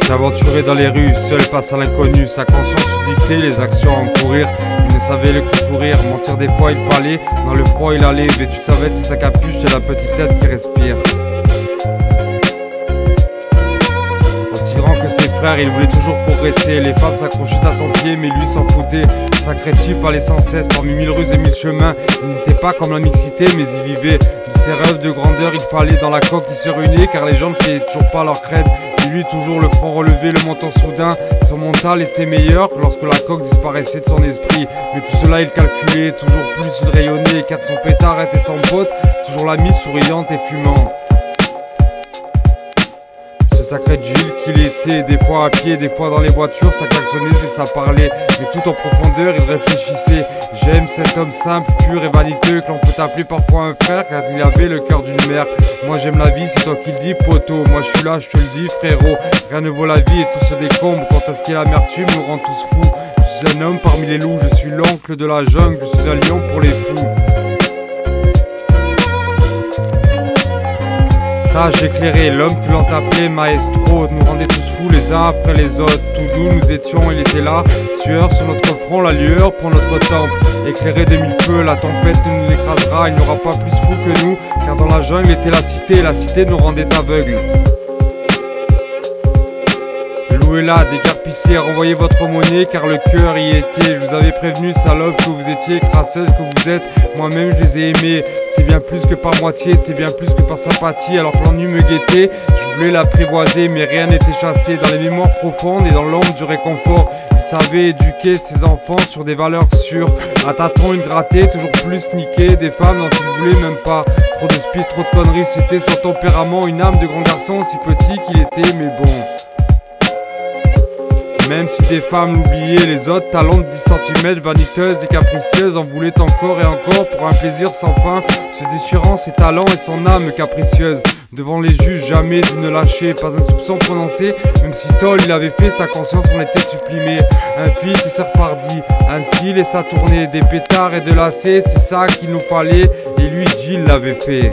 S'aventurer dans les rues, seul face à l'inconnu, sa conscience dictait les actions à encourir. Il ne savait le coup courir, mentir des fois il fallait. Dans le froid il allait, vêtu de sa veste et sa capuche, c'est la petite tête qui respire. Aussi grand que ses frères, il voulait toujours progresser. Les femmes s'accrochaient à son pied, mais lui s'en foutait. Sacré type allait sans cesse parmi 1000 rues et 1000 chemins. Il n'était pas comme la mixité, mais il vivait. De ses rêves de grandeur, il fallait dans la coque il se ruinait, car les gens ne payaient toujours pas leur crête. Lui toujours le front relevé, le menton soudain. Son mental était meilleur lorsque la coque disparaissait de son esprit. Mais tout cela il calculait, toujours plus il rayonnait, car son pétard était son pote, toujours l'ami souriante et fumant. Ce sacré Jill qu'il était, des fois à pied, des fois dans les voitures, ça klaxonnait et ça parlait. Mais tout en profondeur il réfléchissait. J'aime cet homme simple, pur et vaniteux, que l'on peut appeler parfois un frère, car il avait le cœur d'une mère. Moi j'aime la vie, c'est toi qui le dis, poteau. Moi je suis là, je te le dis, frérot. Rien ne vaut la vie et tout se décombre. Quant à ce qui est l'amertume, nous rend tous fous. Je suis un homme parmi les loups, je suis l'oncle de la jungle, je suis un lion pour les fous. Sage éclairé, l'homme que l'on appelait maestro, nous rendait tous fous les uns après les autres. Tout doux nous étions, il était là, sueur sur notre front, la lueur pour notre temple. Éclairé de 1000 feux, la tempête ne nous écrasera, il n'y aura pas plus fou que nous, car dans la jungle était la cité nous rendait aveugles. Louez là, décarpissez, renvoyez votre monnaie, car le cœur y était. Je vous avais prévenu, salope, que vous étiez, crasseuse que vous êtes. Moi-même je les ai aimés, c'était bien plus que par moitié, c'était bien plus que par sympathie. Alors que l'ennui me guettait, je voulais l'apprivoiser, mais rien n'était chassé. Dans les mémoires profondes et dans l'ombre du réconfort, il savait éduquer ses enfants sur des valeurs sûres. À tâtons une grattée, toujours plus niquer des femmes dont il voulait même pas. Trop de speed, trop de conneries, c'était son tempérament, une âme de grand garçon aussi petit qu'il était, mais bon. Même si des femmes l'oubliaient, les autres, talons de 10 cm, vaniteuses et capricieuses, en voulaient encore et encore pour un plaisir sans fin, se déchirant ses talents et son âme capricieuse. Devant les juges, jamais il ne lâchait, pas un soupçon prononcé, même si tol il avait fait, sa conscience en était supprimée. Un fit et sa repardit, un til et sa tournée, des pétards et de lacets, c'est ça qu'il nous fallait, et lui Jill l'avait fait.